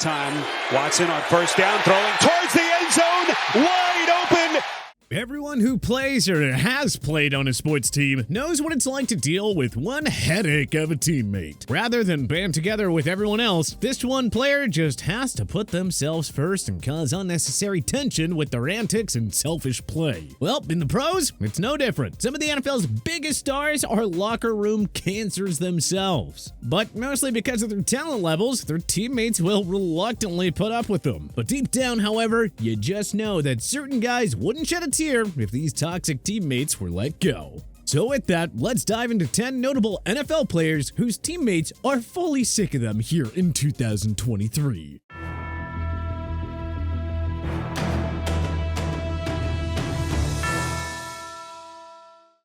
time. Watson on first down, throwing towards the end zone, wide open. Everyone who plays or has played on a sports team knows what it's like to deal with one headache of a teammate. Rather than band together with everyone else, this one player just has to put themselves first and cause unnecessary tension with their antics and selfish play. Well, in the pros, it's no different. Some of the NFL's biggest stars are locker room cancers themselves. But mostly because of their talent levels, their teammates will reluctantly put up with them. But deep down, however, you just know that certain guys wouldn't shed a tear if these toxic teammates were let go. So with that, let's dive into 10 notable NFL players whose teammates are fully sick of them here in 2023.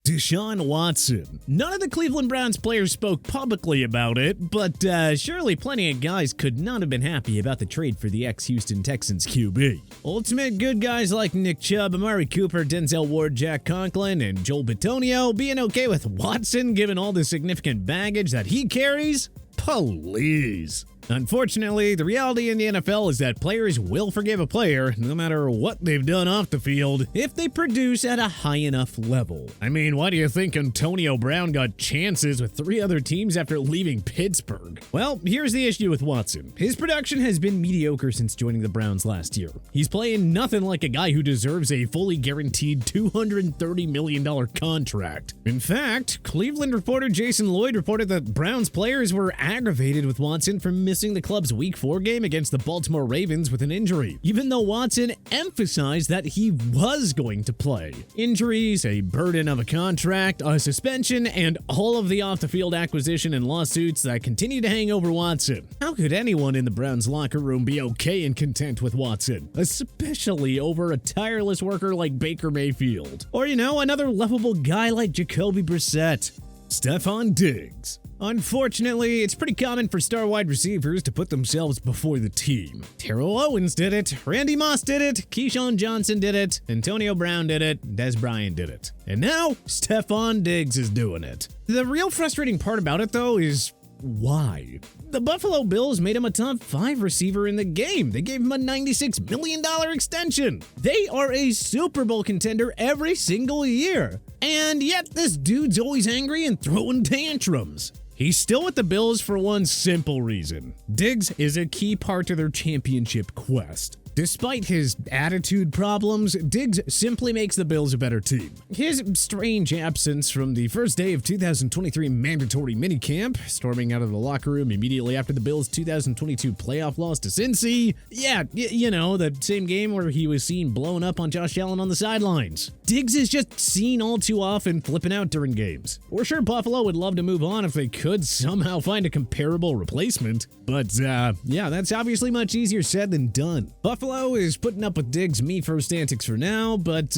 DeShaun Watson. None of the Cleveland Browns players spoke publicly about it, but surely plenty of guys could not have been happy about the trade for the ex-Houston Texans QB. Ultimate good guys like Nick Chubb, Amari Cooper, Denzel Ward, Jack Conklin, and Joel Bitonio being okay with Watson given all the significant baggage that he carries? Please. Unfortunately, the reality in the NFL is that players will forgive a player, no matter what they've done off the field, if they produce at a high enough level. I mean, why do you think Antonio Brown got chances with 3 other teams after leaving Pittsburgh? Well, here's the issue with Watson. His production has been mediocre since joining the Browns last year. He's playing nothing like a guy who deserves a fully guaranteed $230 million contract. In fact, Cleveland reporter Jason Lloyd reported that Browns players were aggravated with Watson for missing the club's Week 4 game against the Baltimore Ravens with an injury, even though Watson emphasized that he was going to play. Injuries, a burden of a contract, a suspension, and all of the off-the-field acquisition and lawsuits that continue to hang over Watson. How could anyone in the Browns locker room be okay and content with Watson, especially over a tireless worker like Baker Mayfield? Or, another lovable guy like Jacoby Brissett. Stefon Diggs. Unfortunately, it's pretty common for star wide receivers to put themselves before the team. Terrell Owens did it, Randy Moss did it, Keyshawn Johnson did it, Antonio Brown did it, Dez Bryant did it. And now, Stefon Diggs is doing it. The real frustrating part about it, though, is why? The Buffalo Bills made him a top 5 receiver in the game. They gave him a $96 million extension. They are a Super Bowl contender every single year. And yet this dude's always angry and throwing tantrums. He's still with the Bills for one simple reason. Diggs is a key part of their championship quest. Despite his attitude problems, Diggs simply makes the Bills a better team. His strange absence from the first day of 2023 mandatory minicamp, storming out of the locker room immediately after the Bills' 2022 playoff loss to Cincy. Yeah, the same game where he was seen blowing up on Josh Allen on the sidelines. Diggs is just seen all too often flipping out during games. We're sure Buffalo would love to move on if they could somehow find a comparable replacement. But, that's obviously much easier said than done. Buffalo is putting up with Diggs' me-first antics for now, but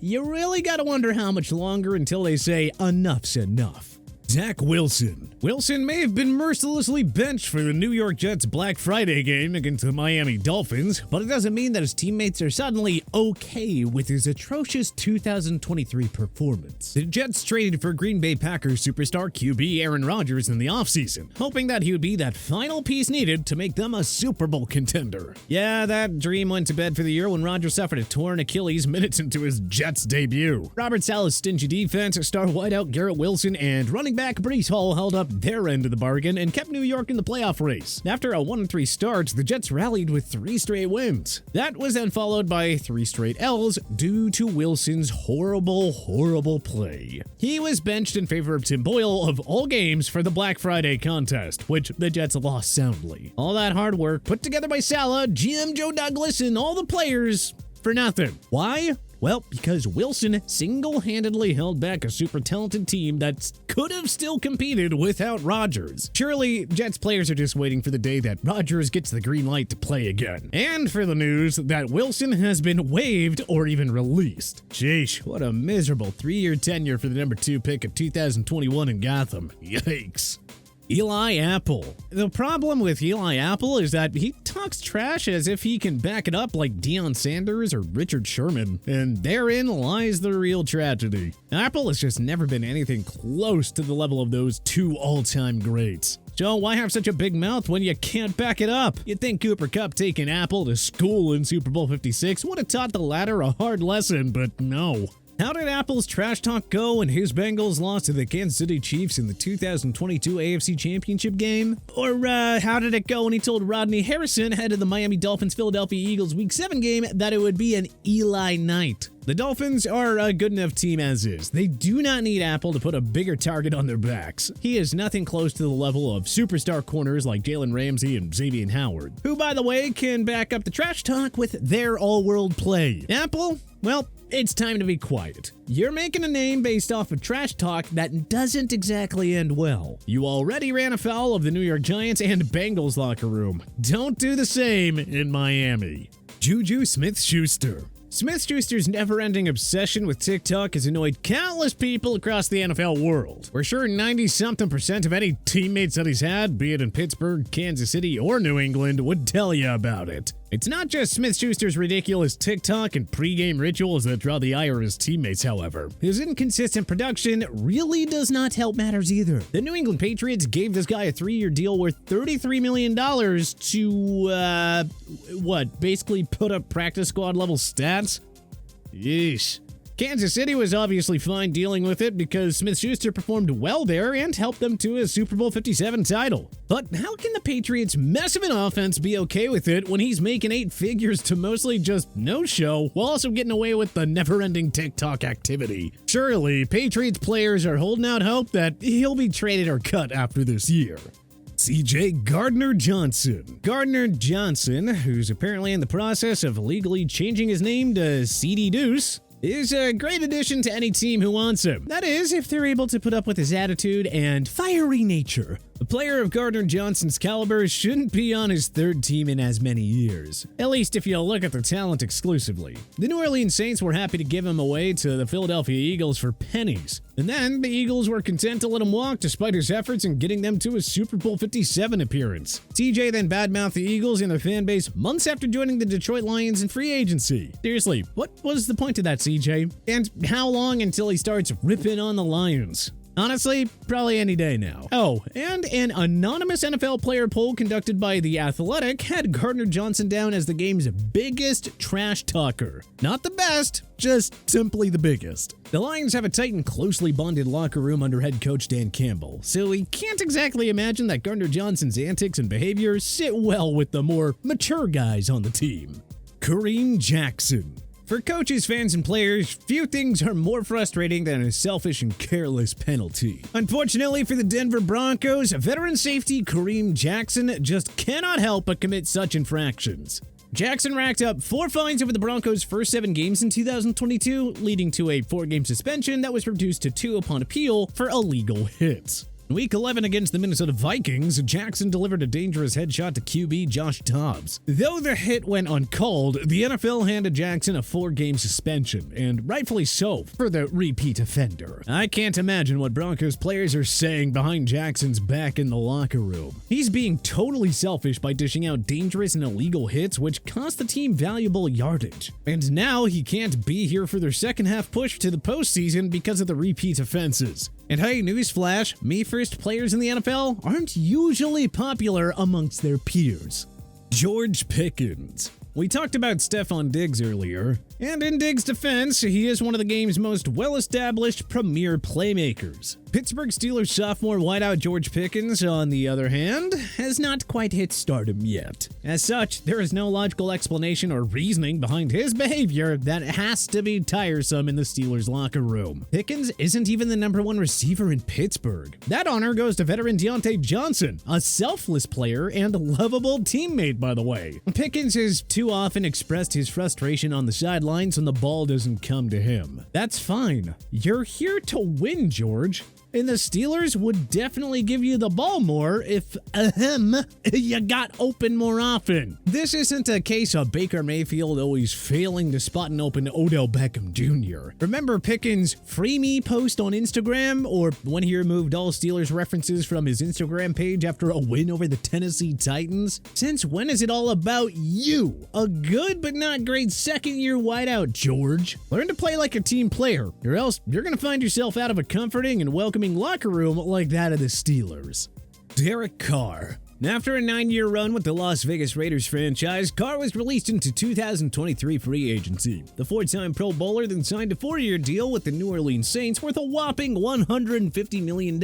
you really gotta wonder how much longer until they say enough's enough. Zack Wilson. Wilson may have been mercilessly benched for the New York Jets' Black Friday game against the Miami Dolphins, but it doesn't mean that his teammates are suddenly okay with his atrocious 2023 performance. The Jets traded for Green Bay Packers superstar QB Aaron Rodgers in the offseason, hoping that he would be that final piece needed to make them a Super Bowl contender. Yeah, that dream went to bed for the year when Rodgers suffered a torn Achilles minutes into his Jets debut. Robert Saleh's stingy defense, star wideout Garrett Wilson, and running back Breece Hall held up their end of the bargain and kept New York in the playoff race. After a 1-3 start, the Jets rallied with 3 straight wins. That was then followed by 3 straight L's due to Wilson's horrible play. He was benched in favor of Tim Boyle of all games for the Black Friday contest, which the Jets lost soundly. All that hard work put together by Saleh, GM Joe Douglas, and all the players for nothing. Why? Well, because Wilson single-handedly held back a super talented team that could have still competed without Rodgers. Surely, Jets players are just waiting for the day that Rodgers gets the green light to play again. And for the news that Wilson has been waived or even released. Sheesh, what a miserable 3-year tenure for the number 2 pick of 2021 in Gotham. Yikes. Eli Apple. The problem with Eli Apple is that he talks trash as if he can back it up like Deion Sanders or Richard Sherman, and therein lies the real tragedy. Apple has just never been anything close to the level of those 2 all-time greats. So why have such a big mouth when you can't back it up? You'd think Cooper Kupp taking Apple to school in Super Bowl 56 would have taught the latter a hard lesson, but no. How did Apple's trash talk go when his Bengals lost to the Kansas City Chiefs in the 2022 AFC Championship game? Or how did it go when he told Rodney Harrison, head of the Miami Dolphins-Philadelphia Eagles Week 7 game, that it would be an Eli night? The Dolphins are a good enough team as is. They do not need Apple to put a bigger target on their backs. He is nothing close to the level of superstar corners like Jalen Ramsey and Xavier Howard, who, by the way, can back up the trash talk with their all-world play. Apple? Well, it's time to be quiet. You're making a name based off of trash talk that doesn't exactly end well. You already ran afoul of the New York Giants and Bengals locker room. Don't do the same in Miami. Juju Smith-Schuster. Smith-Schuster's never-ending obsession with TikTok has annoyed countless people across the NFL world. We're sure 90-something% of any teammates that he's had, be it in Pittsburgh, Kansas City, or New England, would tell you about it. It's not just Smith-Schuster's ridiculous TikTok and pregame rituals that draw the ire of his teammates, however. His inconsistent production really does not help matters either. The New England Patriots gave this guy a 3-year deal worth $33 million to, basically put up practice squad level stats? Yeesh. Kansas City was obviously fine dealing with it because Smith-Schuster performed well there and helped them to a Super Bowl 57 title. But how can the Patriots' mess of an offense be okay with it when he's making 8 figures to mostly just no-show while also getting away with the never-ending TikTok activity? Surely, Patriots players are holding out hope that he'll be traded or cut after this year. CJ Gardner-Johnson. Gardner-Johnson, who's apparently in the process of legally changing his name to CD Deuce, is a great addition to any team who wants him. That is, if they're able to put up with his attitude and fiery nature. A player of Gardner-Johnson's caliber shouldn't be on his 3rd team in as many years. At least if you look at the talent exclusively. The New Orleans Saints were happy to give him away to the Philadelphia Eagles for pennies. And then the Eagles were content to let him walk despite his efforts in getting them to a Super Bowl 57 appearance. CJ then badmouthed the Eagles and their fan base months after joining the Detroit Lions in free agency. Seriously, what was the point of that, CJ? And how long until he starts ripping on the Lions? Honestly, probably any day now. Oh, and an anonymous NFL player poll conducted by The Athletic had Gardner-Johnson down as the game's biggest trash talker. Not the best, just simply the biggest. The Lions have a tight and closely bonded locker room under head coach Dan Campbell, so we can't exactly imagine that Gardner-Johnson's antics and behavior sit well with the more mature guys on the team. Kareem Jackson. For coaches, fans, and players, few things are more frustrating than a selfish and careless penalty. Unfortunately for the Denver Broncos, veteran safety Kareem Jackson just cannot help but commit such infractions. Jackson racked up 4 fines over the Broncos' first 7 games in 2022, leading to a 4-game suspension that was reduced to 2 upon appeal for illegal hits. In Week 11 against the Minnesota Vikings, Jackson delivered a dangerous headshot to QB Josh Dobbs. Though the hit went uncalled, the NFL handed Jackson a 4-game suspension, and rightfully so, for the repeat offender. I can't imagine what Broncos players are saying behind Jackson's back in the locker room. He's being totally selfish by dishing out dangerous and illegal hits, which cost the team valuable yardage. And now he can't be here for their second-half push to the postseason because of the repeat offenses. And hey, newsflash, me-first players in the NFL aren't usually popular amongst their peers. George Pickins. We talked about Stefon Diggs earlier, and in Diggs' defense, he is one of the game's most well-established premier playmakers. Pittsburgh Steelers sophomore wideout George Pickins, on the other hand, has not quite hit stardom yet. As such, there is no logical explanation or reasoning behind his behavior that has to be tiresome in the Steelers locker room. Pickens isn't even the #1 receiver in Pittsburgh. That honor goes to veteran Deontay Johnson, a selfless player and lovable teammate, by the way. Pickens has too often expressed his frustration on the sidelines when the ball doesn't come to him. That's fine. You're here to win, George. And the Steelers would definitely give you the ball more if, you got open more often. This isn't a case of Baker Mayfield always failing to spot an open Odell Beckham Jr. Remember Pickens' Free Me post on Instagram, or when he removed all Steelers references from his Instagram page after a win over the Tennessee Titans? Since when is it all about you? A good but not great second-year wideout, George. Learn to play like a team player, or else you're going to find yourself out of a comforting and welcoming locker room like that of the Steelers. Derek Carr. After a 9-year run with the Las Vegas Raiders franchise, Carr was released into 2023 free agency. The 4-time Pro Bowler then signed a 4-year deal with the New Orleans Saints worth a whopping $150 million.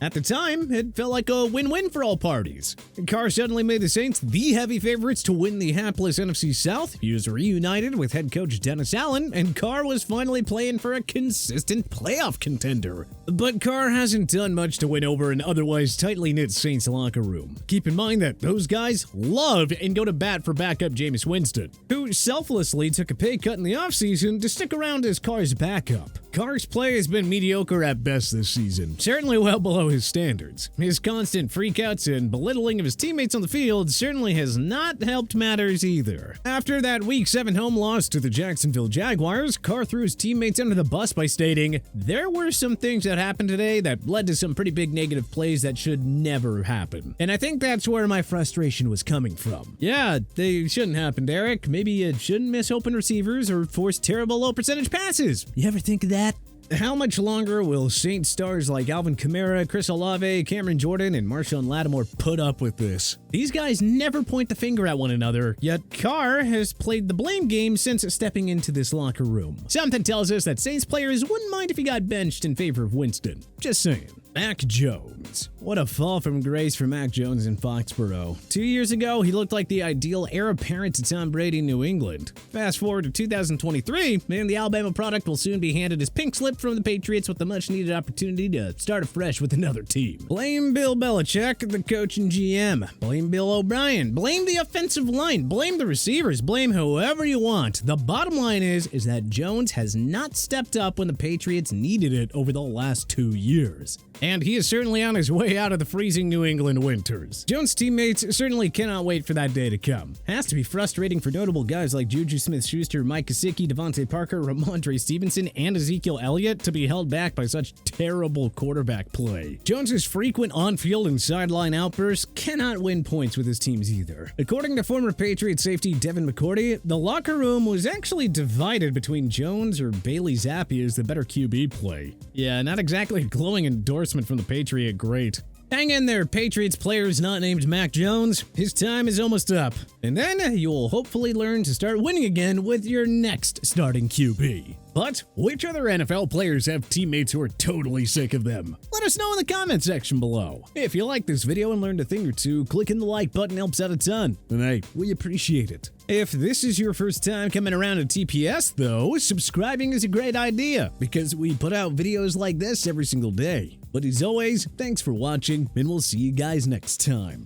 At the time, it felt like a win-win for all parties. Carr suddenly made the Saints the heavy favorites to win the hapless NFC South. He was reunited with head coach Dennis Allen, and Carr was finally playing for a consistent playoff contender. But Carr hasn't done much to win over an otherwise tightly knit Saints locker room. Keep in mind that those guys love and go to bat for backup Jameis Winston, who selflessly took a pay cut in the offseason to stick around as Carr's backup. Carr's play has been mediocre at best this season, certainly well below his standards. His constant freakouts and belittling of his teammates on the field certainly has not helped matters either. After that Week 7 home loss to the Jacksonville Jaguars, Carr threw his teammates under the bus by stating, "There were some things that happened today that led to some pretty big negative plays that should never happen." And I think that's where my frustration was coming from. Yeah, they shouldn't happen, Derek. Maybe you shouldn't miss open receivers or force terrible low percentage passes. You ever think of that? How much longer will Saints stars like Alvin Kamara, Chris Olave, Cameron Jordan, and Marshawn Lattimore put up with this? These guys never point the finger at one another, yet Carr has played the blame game since stepping into this locker room. Something tells us that Saints players wouldn't mind if he got benched in favor of Winston. Just saying. Mac Jones. What a fall from grace for Mac Jones in Foxborough. 2 years ago, he looked like the ideal heir apparent to Tom Brady in New England. Fast forward to 2023, and the Alabama product will soon be handed his pink slip from the Patriots with the much-needed opportunity to start afresh with another team. Blame Bill Belichick, the coach and GM. Blame Bill O'Brien. Blame the offensive line. Blame the receivers. Blame whoever you want. The bottom line is that Jones has not stepped up when the Patriots needed it over the last 2 years. And he is certainly on his way out of the freezing New England winters. Jones' teammates certainly cannot wait for that day to come. Has to be frustrating for notable guys like Juju SmithSchuster, Mike Gesicki, Devontae Parker, Ramondre Stevenson, and Ezekiel Elliott to be held back by such terrible quarterback play. Jones' frequent on-field and sideline outbursts cannot win points with his teams either. According to former Patriot safety Devin McCourty, the locker room was actually divided between Jones or Bailey Zappi as the better QB play. Yeah, not exactly a glowing endorsement from the Patriot great. Hang in there, Patriots players not named Mac Jones. His time is almost up. And then you'll hopefully learn to start winning again with your next starting QB. But which other NFL players have teammates who are totally sick of them? Let us know in the comment section below. If you like this video and learned a thing or two, clicking the like button helps out a ton. And hey, we appreciate it. If this is your first time coming around to TPS though, subscribing is a great idea because we put out videos like this every single day. But as always, thanks for watching and we'll see you guys next time.